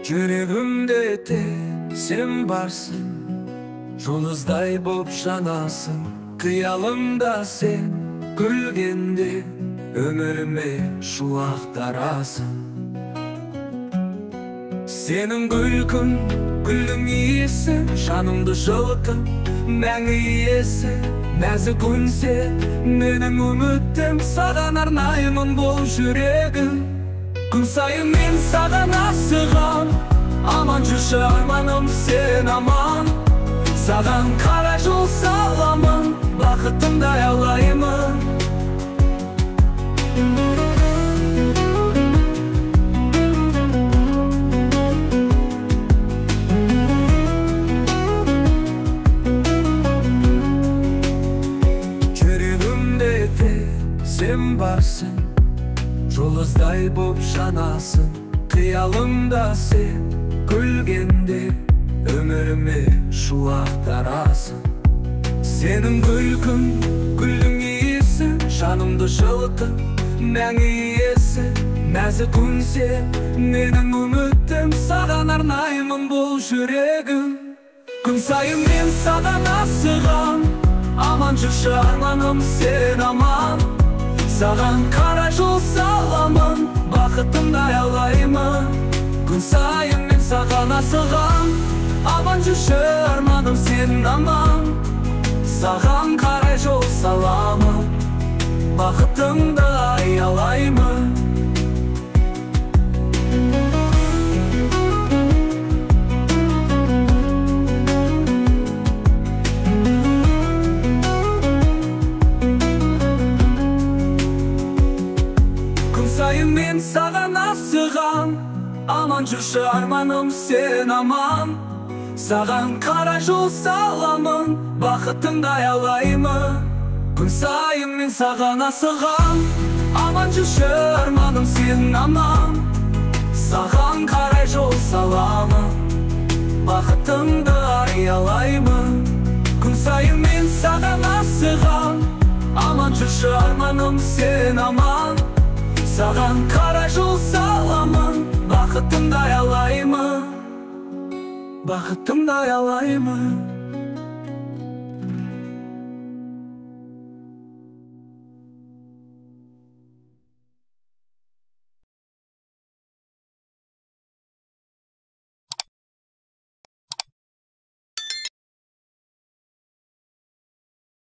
Жүрегімде тек сен барсың, жұлдыздай боп жанасың. Қиялымда сен күлгенде өміріме шуақтарасың. Сенің күлкің, гүлдің иісі жанымды жылытып, мәңгі иесі нәзік үнсе, менің үмітім саған арнаймын бұл жүрегім. Күн сайын мен саған асығам, аман жүрші арманым сен аман. Саған қара жол саламын, бақытымды аялаймын. Жүрегімде тек сен барсың, жұлдыздай боп жанасың. Қиялымда сен күлгенде өміріме шуақтарасың. Сенің күлкің, гүлдің иісі жанымды жылытып, мәңгі иесі нәзік үнсе, менің үмітім саған арнаймын бұл жүрегім. Күн сайын мен саған асығам, аман жүрші арманым сен аман. Саған қара жол саламын, бақытымды аялаймын. Күн сайын мен саған асығам, аман жүрші арманым сен аман. Саған қарай жол саламын, бақытымды аялаймын. Күн сайын мен саған асығам, аман жүрші арманым сен аман. Саған қара жол саламын, бақытымды аялаймын. Күн сайын мен саған асығам, аман жүрші арманым сен аман. Саған қарай жол саламын, бақытымды аялаймын. Күн сайын мен саған асығам, аман жүрші арманым сен аман. Саған қарай жол саламын, бақытымды аялаймын. Бақытымды аялаймын.